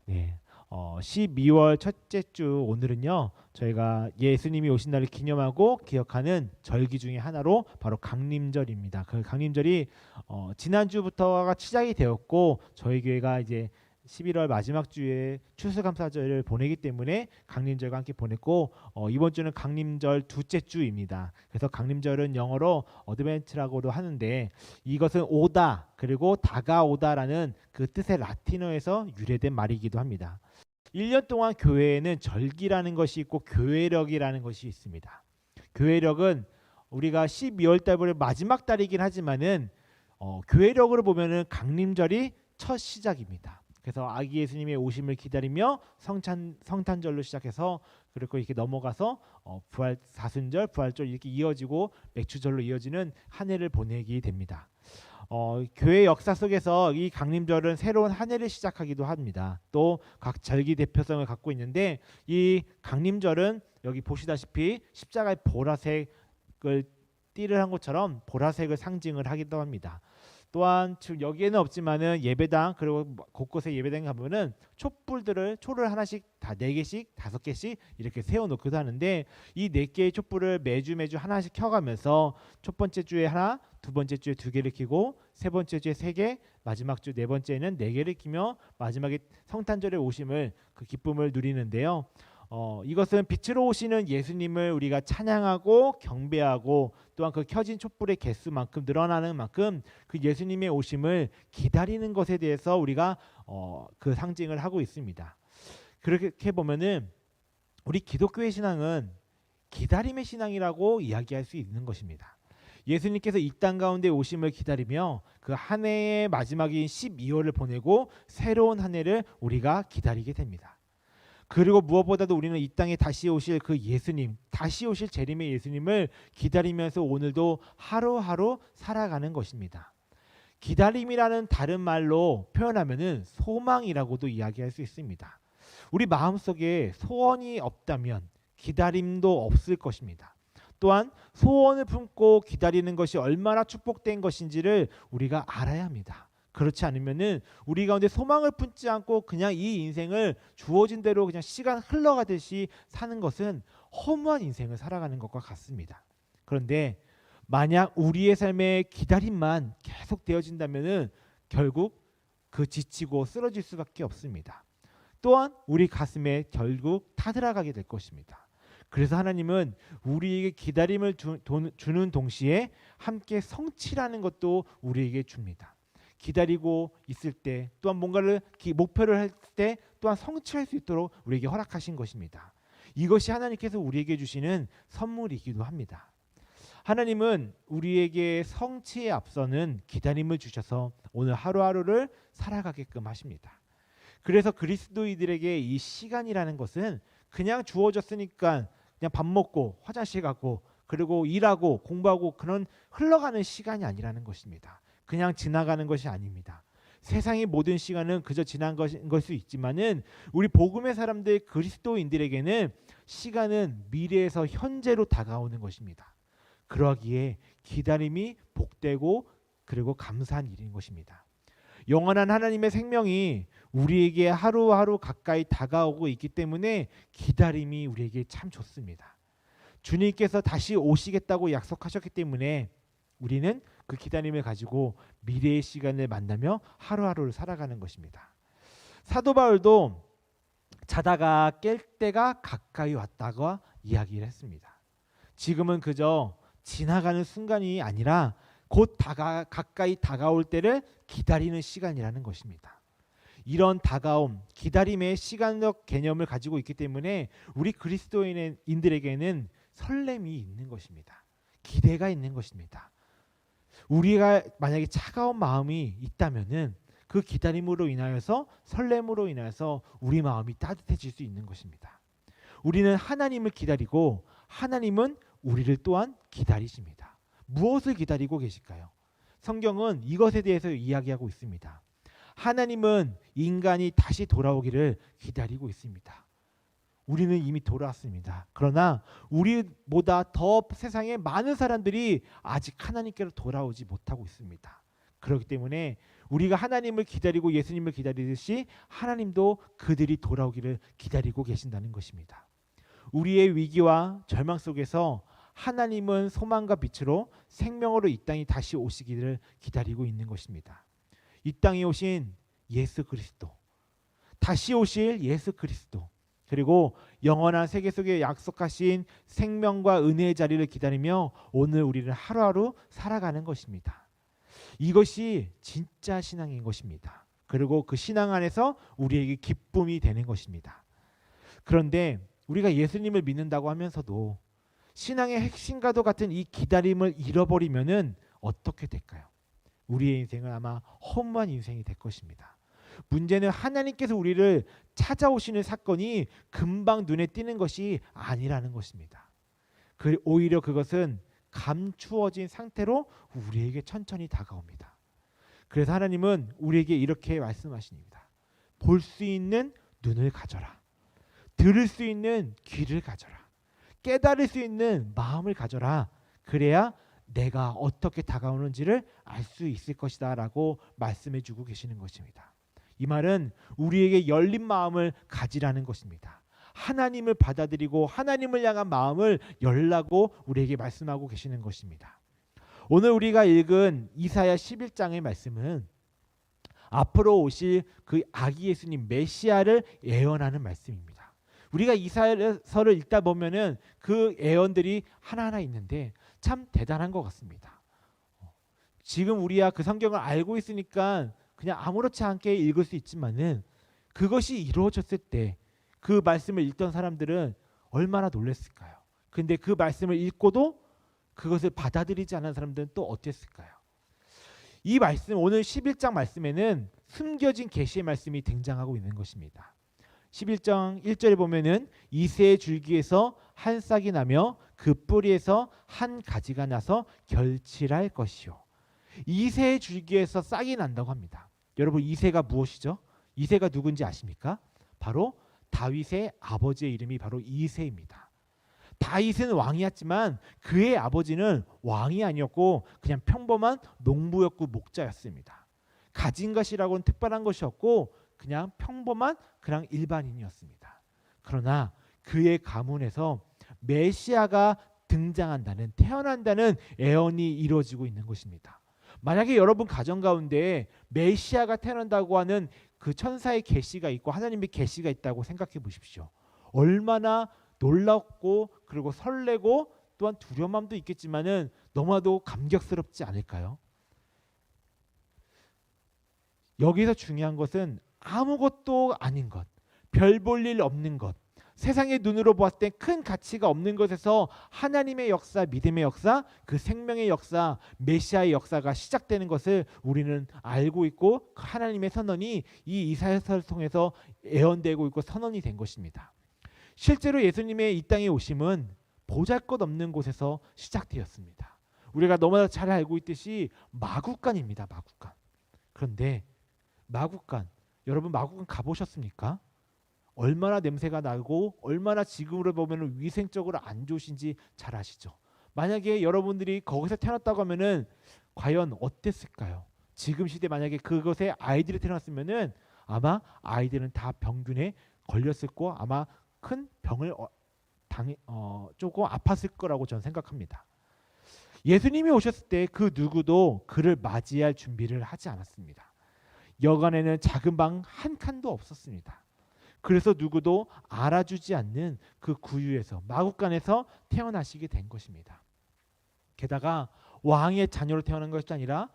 네. 12월 첫째 주 오늘은요. 저희가 예수님이 오신 날을 기념하고 기억하는 절기 중에 하나로 바로 강림절입니다. 그 강림절이 지난주부터가 시작이 되었고 저희 교회가 이제 11월 마지막 주에 추수감사절을 보내기 때문에 강림절과 함께 보냈고 이번 주는 강림절 둘째 주입니다. 그래서 강림절은 영어로 어드벤트라고도 하는데 이것은 오다 그리고 다가오다라는 그 뜻의 라틴어에서 유래된 말이기도 합니다. 1년 동안 교회에는 절기라는 것이 있고 교회력이라는 것이 있습니다. 교회력은 우리가 12월 달부터 마지막 달이긴 하지만은 교회력으로 보면은 강림절이 첫 시작입니다. 그래서 아기 예수님의 오심을 기다리며 성탄절로 시작해서 그리고 이렇게 넘어가서 부활 사순절, 부활절 이렇게 이어지고 맥주절로 이어지는 한 해를 보내게 됩니다. 교회 역사 속에서 이 강림절은 새로운 한 해를 시작하기도 합니다. 또 각 절기 대표성을 갖고 있는데 이 강림절은 여기 보시다시피 십자가의 보라색을 띠를 한 것처럼 보라색을 상징을 하기도 합니다. 또한 지금 여기에는 없지만은 예배당 그리고 곳곳에 예배당 가보면은 초를 하나씩 다 4개씩 5개씩 이렇게 세워놓기도 하는데 이 4개의 촛불을 매주 하나씩 켜가면서 첫 번째 주에 하나, 두 번째 주에 2개를 켜고 세 번째 주에 3개, 마지막 주 네 번째는 4개를 켜며 마지막에 성탄절의 오심을 그 기쁨을 누리는데요. 이것은 빛으로 오시는 예수님을 우리가 찬양하고 경배하고 또한 그 켜진 촛불의 개수만큼 늘어나는 만큼 그 예수님의 오심을 기다리는 것에 대해서 우리가 그 상징을 하고 있습니다. 그렇게 보면은 우리 기독교의 신앙은 기다림의 신앙이라고 이야기할 수 있는 것입니다. 예수님께서 이 땅 가운데 오심을 기다리며 그 한 해의 마지막인 12월을 보내고 새로운 한 해를 우리가 기다리게 됩니다. 그리고 무엇보다도 우리는 이 땅에 다시 오실 그 예수님, 다시 오실 재림의 예수님을 기다리면서 오늘도 하루하루 살아가는 것입니다. 기다림이라는 다른 말로 표현하면은 소망이라고도 이야기할 수 있습니다. 우리 마음속에 소원이 없다면 기다림도 없을 것입니다. 또한 소원을 품고 기다리는 것이 얼마나 축복된 것인지를 우리가 알아야 합니다. 그렇지 않으면은 우리 가운데 소망을 품지 않고 그냥 이 인생을 주어진 대로 그냥 시간 흘러가듯이 사는 것은 허무한 인생을 살아가는 것과 같습니다. 그런데 만약 우리의 삶에 기다림만 계속 되어진다면은 결국 그 지치고 쓰러질 수밖에 없습니다. 또한 우리 가슴에 결국 타들어가게 될 것입니다. 그래서 하나님은 우리에게 기다림을 주는 동시에 함께 성취라는 것도 우리에게 줍니다. 기다리고 있을 때 또한 뭔가를 목표를 할 때 또한 성취할 수 있도록 우리에게 허락하신 것입니다. 이것이 하나님께서 우리에게 주시는 선물이기도 합니다. 하나님은 우리에게 성취에 앞서는 기다림을 주셔서 오늘 하루하루를 살아가게끔 하십니다. 그래서 그리스도인들에게 이 시간이라는 것은 그냥 주어졌으니까 그냥 밥 먹고 화장실 가고 그리고 일하고 공부하고 그런 흘러가는 시간이 아니라는 것입니다. 그냥 지나가는 것이 아닙니다. 세상의 모든 시간은 그저 지난 것인 걸 수 있지만은 우리 복음의 사람들 그리스도인들에게는 시간은 미래에서 현재로 다가오는 것입니다. 그러기에 기다림이 복되고 그리고 감사한 일인 것입니다. 영원한 하나님의 생명이 우리에게 하루하루 가까이 다가오고 있기 때문에 기다림이 우리에게 참 좋습니다. 주님께서 다시 오시겠다고 약속하셨기 때문에 우리는 그 기다림을 가지고 미래의 시간을 만나며 하루하루를 살아가는 것입니다. 사도 바울도 자다가 깰 때가 가까이 왔다고 이야기를 했습니다. 지금은 그저 지나가는 순간이 아니라 곧 가까이 다가올 때를 기다리는 시간이라는 것입니다. 이런 다가옴, 기다림의 시간적 개념을 가지고 있기 때문에 우리 그리스도인들에게는 설렘이 있는 것입니다. 기대가 있는 것입니다. 우리가 만약에 차가운 마음이 있다면은 그 기다림으로 인하여서 설렘으로 인하여서 우리 마음이 따뜻해질 수 있는 것입니다. 우리는 하나님을 기다리고 하나님은 우리를 또한 기다리십니다. 무엇을 기다리고 계실까요? 성경은 이것에 대해서 이야기하고 있습니다. 하나님은 인간이 다시 돌아오기를 기다리고 있습니다. 우리는 이미 돌아왔습니다. 그러나 우리보다 더 세상에 많은 사람들이 아직 하나님께로 돌아오지 못하고 있습니다. 그렇기 때문에 우리가 하나님을 기다리고 예수님을 기다리듯이 하나님도 그들이 돌아오기를 기다리고 계신다는 것입니다. 우리의 위기와 절망 속에서 하나님은 소망과 빛으로 생명으로 이 땅에 다시 오시기를 기다리고 있는 것입니다. 이 땅에 오신 예수 그리스도, 다시 오실 예수 그리스도, 그리고 영원한 세계 속에 약속하신 생명과 은혜의 자리를 기다리며 오늘 우리를 하루하루 살아가는 것입니다. 이것이 진짜 신앙인 것입니다. 그리고 그 신앙 안에서 우리에게 기쁨이 되는 것입니다. 그런데 우리가 예수님을 믿는다고 하면서도 신앙의 핵심과도 같은 이 기다림을 잃어버리면은 어떻게 될까요? 우리의 인생은 아마 허무한 인생이 될 것입니다. 문제는 하나님께서 우리를 찾아오시는 사건이 금방 눈에 띄는 것이 아니라는 것입니다. 오히려 그것은 감추어진 상태로 우리에게 천천히 다가옵니다. 그래서 하나님은 우리에게 이렇게 말씀하십니다. 볼 수 있는 눈을 가져라. 들을 수 있는 귀를 가져라. 깨달을 수 있는 마음을 가져라. 그래야 내가 어떻게 다가오는지를 알 수 있을 것이다 라고 말씀해 주고 계시는 것입니다. 이 말은 우리에게 열린 마음을 가지라는 것입니다. 하나님을 받아들이고 하나님을 향한 마음을 열라고 우리에게 말씀하고 계시는 것입니다. 오늘 우리가 읽은 이사야 11장의 말씀은 앞으로 오실 그 아기 예수님 메시아를 예언하는 말씀입니다. 우리가 이사야서를 읽다 보면은 그 예언들이 하나하나 있는데 참 대단한 것 같습니다. 지금 우리야 그 성경을 알고 있으니까 그냥 아무렇지 않게 읽을 수 있지만은 그것이 이루어졌을 때 그 말씀을 읽던 사람들은 얼마나 놀랐을까요? 근데 그 말씀을 읽고도 그것을 받아들이지 않은 사람들은 또 어땠을까요? 이 말씀, 오늘 11장 말씀에는 숨겨진 계시의 말씀이 등장하고 있는 것입니다. 11장 1절에 보면은 이새의 줄기에서 한 싹이 나며 그 뿌리에서 한 가지가 나서 결실할 것이요. 이새의 줄기에서 싹이 난다고 합니다. 여러분, 이새가 무엇이죠? 이새가 누군지 아십니까? 바로 다윗의 아버지의 이름이 바로 이새입니다. 다윗은 왕이었지만 그의 아버지는 왕이 아니었고 그냥 평범한 농부였고 목자였습니다. 가진 것이라고는 특별한 것이 없고 그냥 평범한 그냥 일반인이었습니다. 그러나 그의 가문에서 메시아가 등장한다는, 태어난다는 예언이 이루어지고 있는 것입니다. 만약에 여러분 가정 가운데 메시아가 태어난다고 하는 그 천사의 계시가 있고 하나님의 계시가 있다고 생각해 보십시오. 얼마나 놀랍고 그리고 설레고 또한 두려움도 있겠지만은 너무나도 감격스럽지 않을까요? 여기서 중요한 것은 아무것도 아닌 것, 별 볼 일 없는 것, 세상의 눈으로 보았을 때 큰 가치가 없는 것에서 하나님의 역사, 믿음의 역사, 그 생명의 역사, 메시아의 역사가 시작되는 것을 우리는 알고 있고 하나님의 선언이 이 이사야서를 통해서 예언되고 있고 선언이 된 것입니다. 실제로 예수님의 이 땅에 오심은 보잘것없는 곳에서 시작되었습니다. 우리가 너무나 잘 알고 있듯이 마구간입니다. 마구간. 그런데 마구간, 여러분 마구간 가보셨습니까? 얼마나 냄새가 나고 얼마나 지금으로 보면 위생적으로 안 좋으신지 잘 아시죠? 만약에 여러분들이 거기서 태어났다고 하면은 과연 어땠을까요? 지금 시대 만약에 그것에 아이들이 태어났으면은 아마 아이들은 다 병균에 걸렸을 거, 아마 큰 병을 조금 아팠을 거라고 저는 생각합니다. 예수님이 오셨을 때 그 누구도 그를 맞이할 준비를 하지 않았습니다. 여관에는 작은 방 한 칸도 없었습니다. 그래서 누구도 알아주지 않는 그 구유에서 마구간에서 태어나시게 된 것입니다. 게다가 왕의 자녀로 태어난 것이 아니라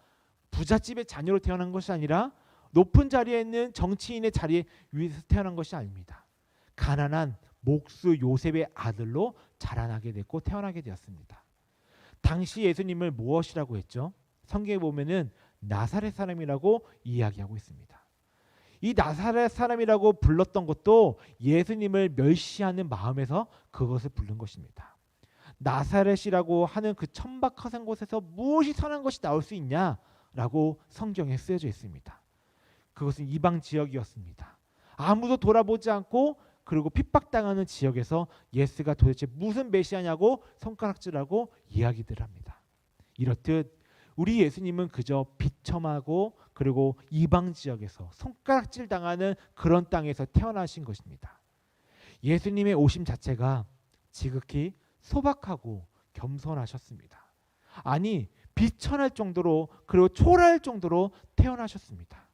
부잣집의 자녀로 태어난 것이 아니라 높은 자리에 있는 정치인의 자리에 위에서 태어난 것이 아닙니다. 가난한 목수 요셉의 아들로 자라나게 됐고 태어나게 되었습니다. 당시 예수님을 무엇이라고 했죠? 성경에 보면은 나사렛 사람이라고 이야기하고 있습니다. 이 나사렛 사람이라고 불렀던 것도 예수님을 멸시하는 마음에서 그것을 부른 것입니다. 나사렛이라고 하는 그 천박한 곳에서 무엇이 선한 것이 나올 수 있냐라고 성경에 쓰여져 있습니다. 그것은 이방 지역이었습니다. 아무도 돌아보지 않고 그리고 핍박당하는 지역에서 예수가 도대체 무슨 메시아냐고 손가락질하고 이야기들 합니다. 이렇듯 우리 예수님은 그저 비참하고 그리고 이방 지역에서 손가락질 당하는 그런 땅에서 태어나신 것입니다. 예수님의 오심 자체가 지극히 소박하고 겸손하셨습니다. 아니 비천할 정도로 그리고 초라할 정도로 태어나셨습니다.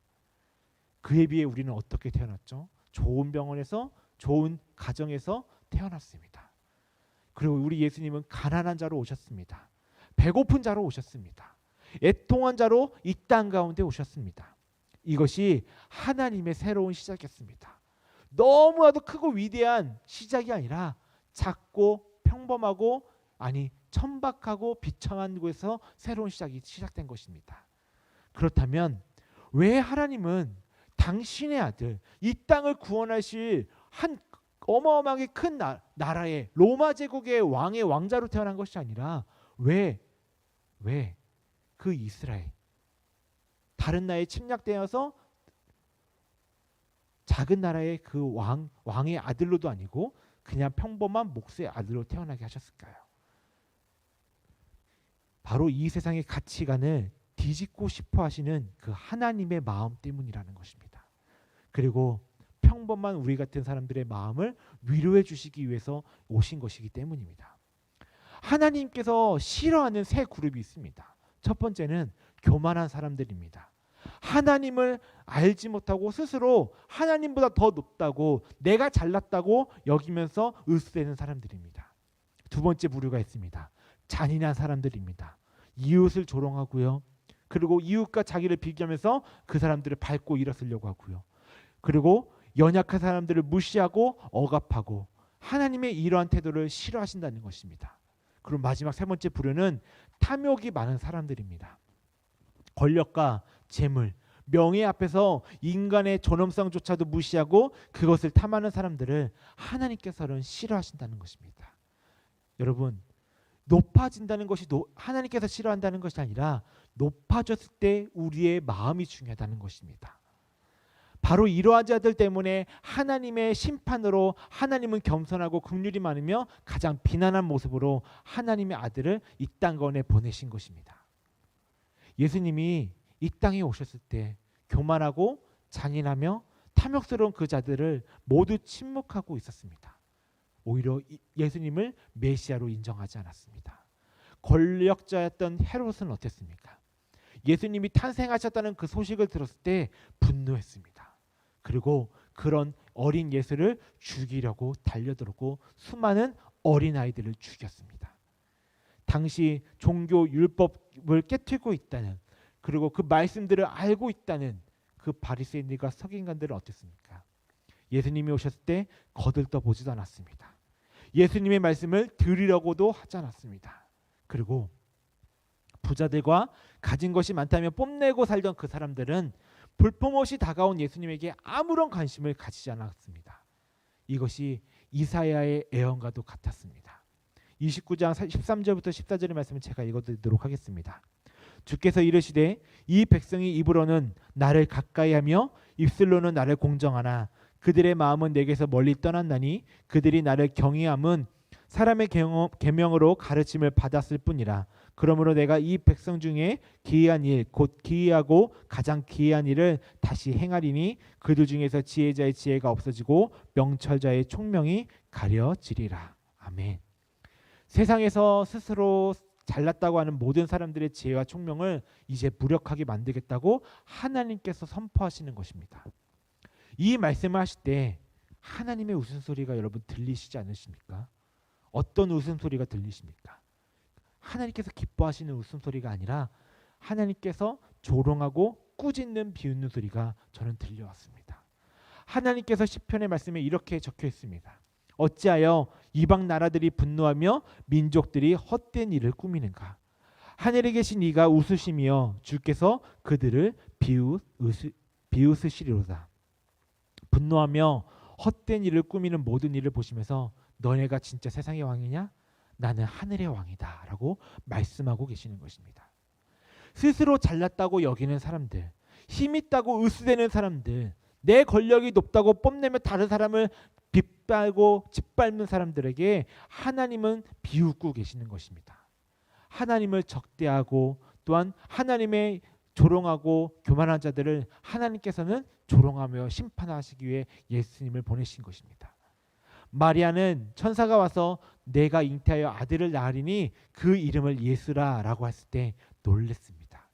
그에 비해 우리는 어떻게 태어났죠? 좋은 병원에서 좋은 가정에서 태어났습니다. 그리고 우리 예수님은 가난한 자로 오셨습니다. 배고픈 자로 오셨습니다. 애통한 자로 이 땅 가운데 오셨습니다. 이것이 하나님의 새로운 시작이었습니다. 너무나도 크고 위대한 시작이 아니라 작고 평범하고 아니 천박하고 비참한 곳에서 새로운 시작이 시작된 것입니다. 그렇다면 왜 하나님은 당신의 아들 이 땅을 구원하실 한 어마어마하게 큰 나라의 로마 제국의 왕의 왕자로 태어난 것이 아니라 왜 그 이스라엘 다른 나라에 침략되어서 작은 나라의 그 왕의 아들로도 아니고 그냥 평범한 목수의 아들로 태어나게 하셨을까요? 바로 이 세상의 가치관을 뒤집고 싶어 하시는 그 하나님의 마음 때문이라는 것입니다. 그리고 평범한 우리 같은 사람들의 마음을 위로해 주시기 위해서 오신 것이기 때문입니다. 하나님께서 싫어하는 세 그룹이 있습니다. 첫 번째는 교만한 사람들입니다. 하나님을 알지 못하고 스스로 하나님보다 더 높다고 내가 잘났다고 여기면서 으스대는 사람들입니다. 두 번째 부류가 있습니다. 잔인한 사람들입니다. 이웃을 조롱하고요. 그리고 이웃과 자기를 비교하면서 그 사람들을 밟고 일어서려고 하고요. 그리고 연약한 사람들을 무시하고 억압하고 하나님의 이러한 태도를 싫어하신다는 것입니다. 그리고 마지막 세 번째 부류는 탐욕이 많은 사람들입니다. 권력과 재물, 명예 앞에서 인간의 존엄성조차도 무시하고 그것을 탐하는 사람들을 하나님께서는 싫어하신다는 것입니다. 여러분, 높아진다는 것이 하나님께서 싫어한다는 것이 아니라 높아졌을 때 우리의 마음이 중요하다는 것입니다. 바로 이러한 자들 때문에 하나님의 심판으로 하나님은 겸손하고 긍휼이 많으며 가장 비난한 모습으로 하나님의 아들을 이 땅 가운데 보내신 것입니다. 예수님이 이 땅에 오셨을 때 교만하고 잔인하며 탐욕스러운 그 자들을 모두 침묵하고 있었습니다. 오히려 예수님을 메시아로 인정하지 않았습니다. 권력자였던 헤롯은 어땠습니까? 예수님이 탄생하셨다는 그 소식을 들었을 때 분노했습니다. 그리고 그런 어린 예수를 죽이려고 달려들었고 수많은 어린아이들을 죽였습니다. 당시 종교 율법을 깨트리고 있다는 그리고 그 말씀들을 알고 있다는 그 바리새인들과 서기관들은 어땠습니까? 예수님이 오셨을 때 거들떠 보지도 않았습니다. 예수님의 말씀을 들으려고도 하지 않았습니다. 그리고 부자들과 가진 것이 많다며 뽐내고 살던 그 사람들은 볼품없이 다가온 예수님에게 아무런 관심을 가지지 않았습니다. 이것이 이사야의 예언과도 같았습니다. 29장 13절부터 14절의 말씀을 제가 읽어드리도록 하겠습니다. 주께서 이르시되 이 백성이 입으로는 나를 가까이하며 입술로는 나를 공정하나 그들의 마음은 내게서 멀리 떠났나니 그들이 나를 경외함은 사람의 계명으로 가르침을 받았을 뿐이라. 그러므로 내가 이 백성 중에 기이한 일 곧 기이하고 가장 기이한 일을 다시 행하리니 그들 중에서 지혜자의 지혜가 없어지고 명철자의 총명이 가려지리라. 아멘. 세상에서 스스로 잘났다고 하는 모든 사람들의 지혜와 총명을 이제 무력하게 만들겠다고 하나님께서 선포하시는 것입니다. 이 말씀을 하실 때 하나님의 웃음소리가 여러분 들리시지 않으십니까? 어떤 웃음소리가 들리십니까? 하나님께서 기뻐하시는 웃음소리가 아니라 하나님께서 조롱하고 꾸짖는 비웃는 소리가 저는 들려왔습니다. 하나님께서 시편의 말씀에 이렇게 적혀 있습니다. 어찌하여 이방 나라들이 분노하며 민족들이 헛된 일을 꾸미는가? 하늘에 계신 이가 웃으시며 주께서 그들을 비웃으시리로다. 분노하며 헛된 일을 꾸미는 모든 일을 보시면서 너네가 진짜 세상의 왕이냐? 나는 하늘의 왕이다 라고 말씀하고 계시는 것입니다. 스스로 잘났다고 여기는 사람들, 힘 있다고 으스대는 사람들, 내 권력이 높다고 뽐내며 다른 사람을 빗발고 짓밟는 사람들에게 하나님은 비웃고 계시는 것입니다. 하나님을 적대하고 또한 하나님의 조롱하고 교만한 자들을 하나님께서는 조롱하며 심판하시기 위해 예수님을 보내신 것입니다. 마리아는 천사가 와서 내가 잉태하여 아들을 낳으리니 그 이름을 예수라라고 했을 때 놀랬습니다.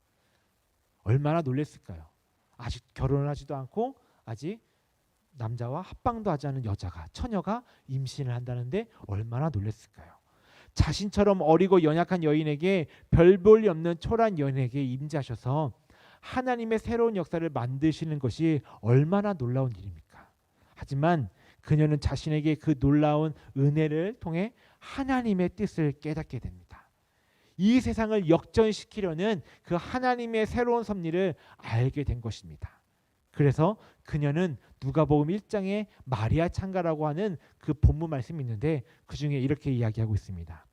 얼마나 놀랬을까요? 아직 결혼하지도 않고 아직 남자와 합방도 하지 않은 처녀가 임신을 한다는데 얼마나 놀랬을까요? 자신처럼 어리고 연약한 여인에게 별 볼 일 없는 초라한 여인에게 임재하셔서 하나님의 새로운 역사를 만드시는 것이 얼마나 놀라운 일입니까? 하지만 그녀는 자신에게 그 놀라운 은혜를 통해 하나님의 뜻을 깨닫게 됩니다. 이 세상을 역전시키려는 그 하나님의 새로운 섭리를 알게 된 것입니다. 그래서 그녀는 누가복음 1장에 마리아 창가라고 하는 그 본문 말씀이 있는데 그 중에 이렇게 이야기하고 있습니다.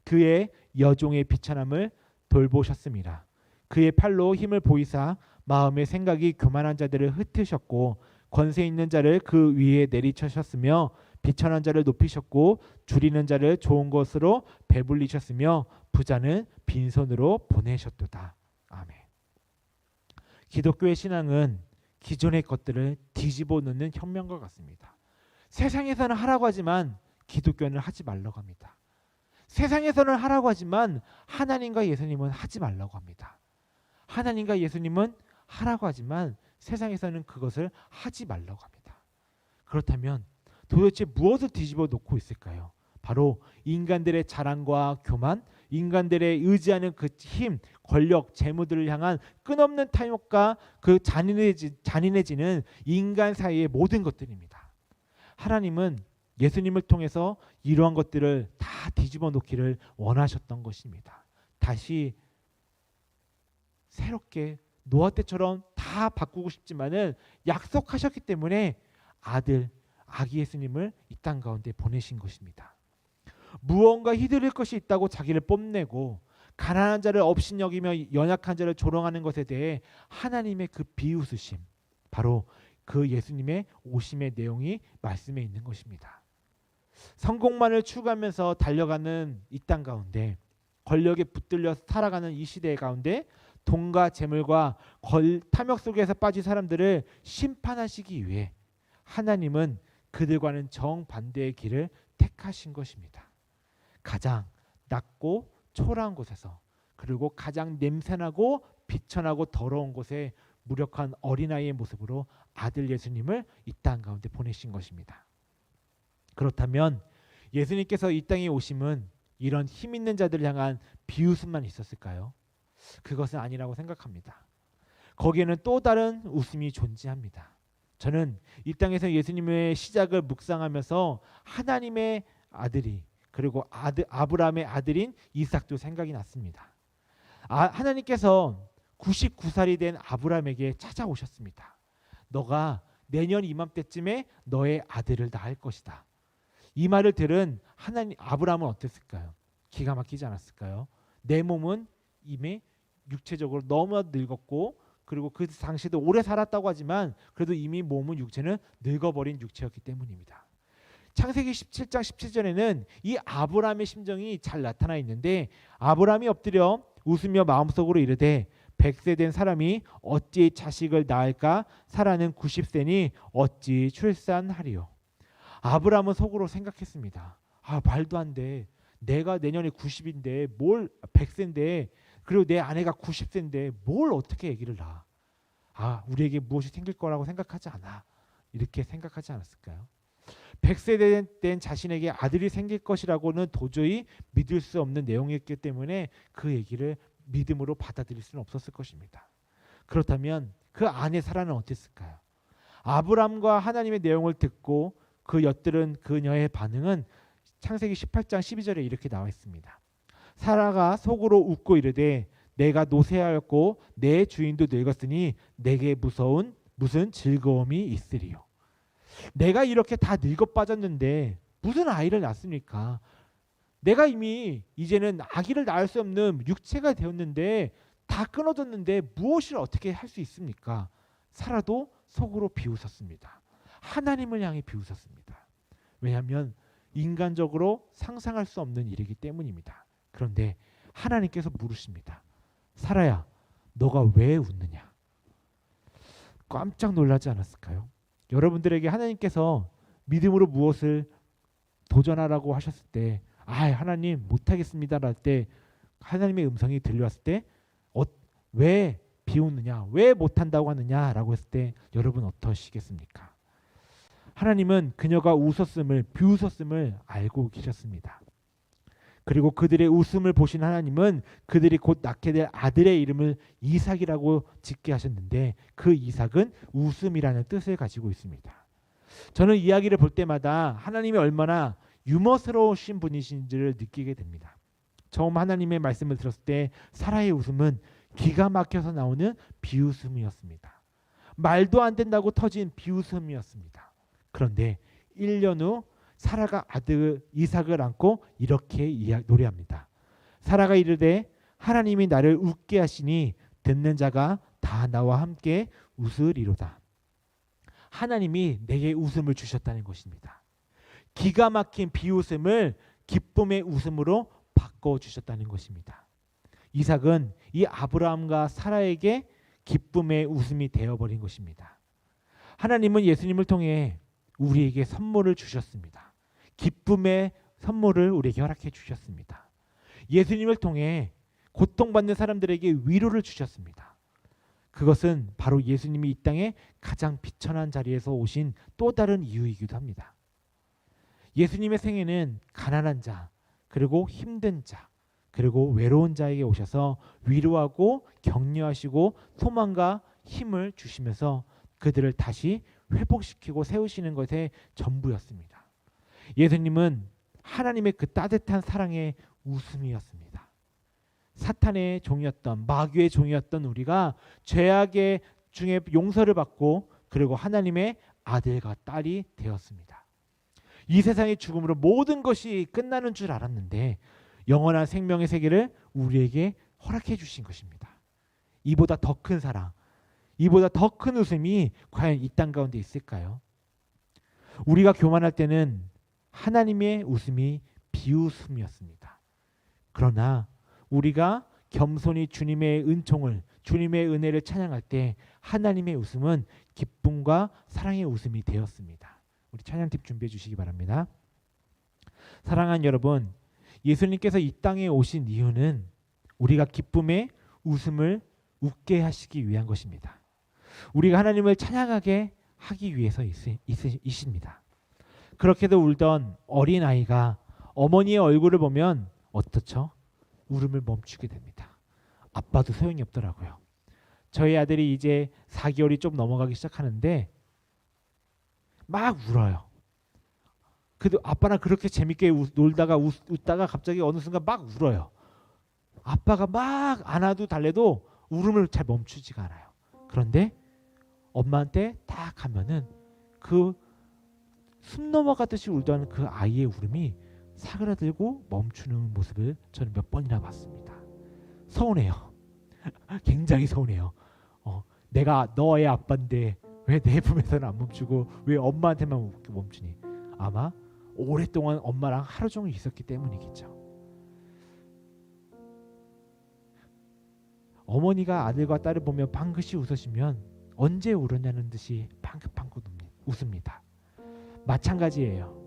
그의 여종의 비천함을 돌보셨습니다. 그의 팔로 힘을 보이사 마음의 생각이 교만한 자들을 흩으셨고 권세 있는 자를 그 위에 내리쳐셨으며 비천한 자를 높이셨고 줄이는 자를 좋은 것으로 배불리셨으며 부자는 빈손으로 보내셨도다. 아멘. 기독교의 신앙은 기존의 것들을 뒤집어 놓는 혁명과 같습니다. 세상에서는 하라고 하지만 기독교는 하지 말라고 합니다. 세상에서는 하라고 하지만 하나님과 예수님은 하지 말라고 합니다. 하나님과 예수님은 하라고 하지만 세상에서는 그것을 하지 말라고 합니다. 그렇다면 도대체 무엇을 뒤집어 놓고 있을까요? 바로 인간들의 자랑과 교만, 인간들의 의지하는 그 힘, 권력, 재물들을 향한 끝없는 탐욕과 그 잔인해지는 인간 사이의 모든 것들입니다. 하나님은 예수님을 통해서 이러한 것들을 다 뒤집어 놓기를 원하셨던 것입니다. 다시 새롭게 노아 때처럼 다 바꾸고 싶지만은 약속하셨기 때문에 아기 예수님을 이 땅 가운데 보내신 것입니다. 무언가 휘둘릴 것이 있다고 자기를 뽐내고 가난한 자를 업신여기며 연약한 자를 조롱하는 것에 대해 하나님의 그 비웃으심, 바로 그 예수님의 오심의 내용이 말씀에 있는 것입니다. 성공만을 추구하면서 달려가는 이 땅 가운데, 권력에 붙들려 살아가는 이 시대 가운데 돈과 재물과 탐욕 속에서 빠진 사람들을 심판하시기 위해 하나님은 그들과는 정반대의 길을 택하신 것입니다. 가장 낮고 초라한 곳에서, 그리고 가장 냄새나고 비천하고 더러운 곳에 무력한 어린아이의 모습으로 아들 예수님을 이 땅 가운데 보내신 것입니다. 그렇다면 예수님께서 이 땅에 오심은 이런 힘 있는 자들을 향한 비웃음만 있었을까요? 그것은 아니라고 생각합니다. 거기에는 또 다른 웃음이 존재합니다. 저는 이 땅에서 예수님의 시작을 묵상하면서 하나님의 아들이, 그리고 아브라함의 아들인 이삭도 생각이 났습니다. 하나님께서 99살이 된 아브라함에게 찾아오셨습니다. 너가 내년 이맘때쯤에 너의 아들을 낳을 것이다. 이 말을 들은 아브라함은 어땠을까요? 기가 막히지 않았을까요? 내 몸은 이미 육체적으로 너무 늙었고, 그리고 그 당시에도 오래 살았다고 하지만 그래도 이미 몸은 육체는 늙어버린 육체였기 때문입니다. 창세기 17장 17절에는 이 아브라함의 심정이 잘 나타나 있는데, 아브라함이 엎드려 웃으며 마음속으로 이르되 100세 된 사람이 어찌 자식을 낳을까? 사라는 90세니 어찌 출산하리요. 아브라함은 속으로 생각했습니다. 말도 안 돼. 내가 내년에 90인데 뭘 100세인데, 그리고 내 아내가 90세인데 뭘 어떻게 아기를 낳아? 우리에게 무엇이 생길 거라고 생각하지 않아. 이렇게 생각하지 않았을까요? 100세 된 자신에게 아들이 생길 것이라고는 도저히 믿을 수 없는 내용이었기 때문에 그 얘기를 믿음으로 받아들일 수는 없었을 것입니다. 그렇다면 그 아내 사라는 어땠을까요? 아브람과 하나님의 내용을 듣고 그 엿들은 그녀의 반응은 창세기 18장 12절에 이렇게 나와 있습니다. 사라가 속으로 웃고 이르되 내가 노쇠하였고 내 주인도 늙었으니 내게 무슨 즐거움이 있으리요. 내가 이렇게 다 늙어 빠졌는데 무슨 아이를 낳습니까? 내가 이미 이제는 아기를 낳을 수 없는 육체가 되었는데, 다 끊어졌는데 무엇을 어떻게 할 수 있습니까? 사라도 속으로 비웃었습니다. 하나님을 향해 비웃었습니다. 왜냐하면 인간적으로 상상할 수 없는 일이기 때문입니다. 그런데 하나님께서 물으십니다. 사라야, 너가 왜 웃느냐? 깜짝 놀라지 않았을까요? 여러분들에게 하나님께서 믿음으로 무엇을 도전하라고 하셨을 때, 하나님 못하겠습니다 할 때, 하나님의 음성이 들려왔을 때 왜 비웃느냐, 왜 못한다고 하느냐라고 했을 때 여러분 어떠시겠습니까? 하나님은 그녀가 웃었음을, 비웃었음을 알고 계셨습니다. 그리고 그들의 웃음을 보신 하나님은 그들이 곧 낳게 될 아들의 이름을 이삭이라고 짓게 하셨는데, 그 이삭은 웃음이라는 뜻을 가지고 있습니다. 저는 이야기를 볼 때마다 하나님이 얼마나 유머스러우신 분이신지를 느끼게 됩니다. 처음 하나님의 말씀을 들었을 때 사라의 웃음은 기가 막혀서 나오는 비웃음이었습니다. 말도 안 된다고 터진 비웃음이었습니다. 그런데 1년 후 사라가 아들 이삭을 안고 이렇게 노래합니다. 사라가 이르되 하나님이 나를 웃게 하시니 듣는 자가 다 나와 함께 웃으리로다. 하나님이 내게 웃음을 주셨다는 것입니다. 기가 막힌 비웃음을 기쁨의 웃음으로 바꿔주셨다는 것입니다. 이삭은 이 아브라함과 사라에게 기쁨의 웃음이 되어버린 것입니다. 하나님은 예수님을 통해 우리에게 선물을 주셨습니다. 기쁨의 선물을 우리에게 허락해 주셨습니다. 예수님을 통해 고통받는 사람들에게 위로를 주셨습니다. 그것은 바로 예수님이 이 땅에 가장 비천한 자리에서 오신 또 다른 이유이기도 합니다. 예수님의 생애는 가난한 자, 그리고 힘든 자, 그리고 외로운 자에게 오셔서 위로하고 격려하시고 소망과 힘을 주시면서 그들을 다시 회복시키고 세우시는 것의 전부였습니다. 예수님은 하나님의 그 따뜻한 사랑의 웃음이었습니다. 사탄의 종이었던, 마귀의 종이었던 우리가 죄악의 중에 용서를 받고 그리고 하나님의 아들과 딸이 되었습니다. 이 세상의 죽음으로 모든 것이 끝나는 줄 알았는데 영원한 생명의 세계를 우리에게 허락해 주신 것입니다. 이보다 더 큰 사랑, 이보다 더 큰 웃음이 과연 이 땅 가운데 있을까요? 우리가 교만할 때는 하나님의 웃음이 비웃음이었습니다. 그러나 우리가 겸손히 주님의 은총을, 주님의 은혜를 찬양할 때 하나님의 웃음은 기쁨과 사랑의 웃음이 되었습니다. 우리 찬양팀 준비해 주시기 바랍니다. 사랑하는 여러분, 예수님께서 이 땅에 오신 이유는 우리가 기쁨의 웃음을 웃게 하시기 위한 것입니다. 우리가 하나님을 찬양하게 하기 위해서 이십니다. 그렇게도 울던 어린아이가 어머니의 얼굴을 보면 어떻죠? 울음을 멈추게 됩니다. 아빠도 소용이 없더라고요. 저희 아들이 이제 4개월이 좀 넘어가기 시작하는데 막 울어요. 그래도 아빠랑 그렇게 재밌게 놀다가 웃다가 갑자기 어느 순간 막 울어요. 아빠가 막 안아도 달래도 울음을 잘 멈추지가 않아요. 그런데 엄마한테 딱 가면은 그 숨 넘어가듯이 울던 그 아이의 울음이 사그라들고 멈추는 모습을 저는 몇 번이나 봤습니다. 서운해요. 굉장히 서운해요. 내가 너의 아빠인데 왜 내 품에서는 안 멈추고 왜 엄마한테만 멈추니? 아마 오랫동안 엄마랑 하루 종일 있었기 때문이겠죠. 어머니가 아들과 딸을 보며 방긋이 웃으시면 언제 울었냐는 듯이 방긋방긋 웃습니다. 마찬가지예요.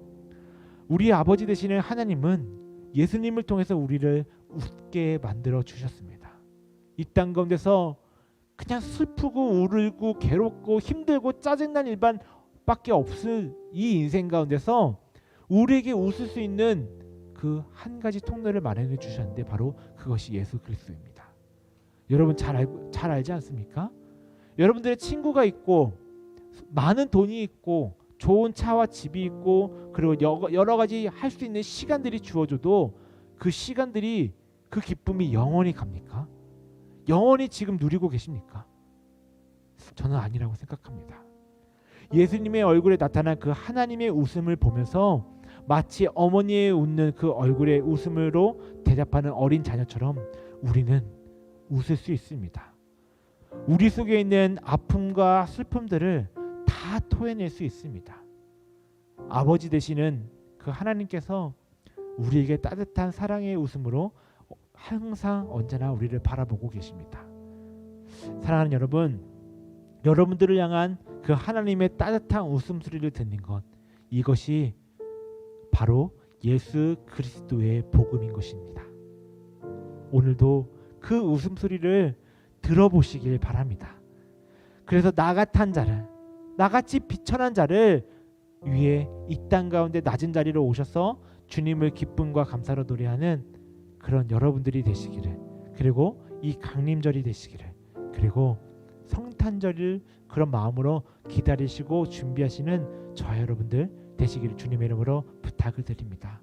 우리 아버지 되시는 하나님은 예수님을 통해서 우리를 웃게 만들어 주셨습니다. 이 땅 가운데서 그냥 슬프고 울고 괴롭고 힘들고 짜증난 일반밖에 없을 이 인생 가운데서 우리에게 웃을 수 있는 그 한 가지 통로를 마련해 주셨는데 바로 그것이 예수 그리스도입니다. 여러분 잘 알지 않습니까? 여러분들의 친구가 있고 많은 돈이 있고 좋은 차와 집이 있고 그리고 여러 가지 할 수 있는 시간들이 주어져도 그 시간들이, 그 기쁨이 영원히 갑니까? 영원히 지금 누리고 계십니까? 저는 아니라고 생각합니다. 예수님의 얼굴에 나타난 그 하나님의 웃음을 보면서 마치 어머니의 웃는 그 얼굴의 웃음으로 대답하는 어린 자녀처럼 우리는 웃을 수 있습니다. 우리 속에 있는 아픔과 슬픔들을 다 토해낼 수 있습니다. 아버지 되시는 그 하나님께서 우리에게 따뜻한 사랑의 웃음으로 항상 언제나 우리를 바라보고 계십니다. 사랑하는 여러분, 여러분들을 향한 그 하나님의 따뜻한 웃음소리를 듣는 것, 이것이 바로 예수 그리스도의 복음인 것입니다. 오늘도 그 웃음소리를 들어보시길 바랍니다. 그래서 나 같은 자를, 나같이 비천한 자를 위해 이 땅 가운데 낮은 자리로 오셔서 주님을 기쁨과 감사로 노래하는 그런 여러분들이 되시기를, 그리고 이 강림절이 되시기를, 그리고 성탄절을 그런 마음으로 기다리시고 준비하시는 저 여러분들 되시기를 주님의 이름으로 부탁을 드립니다.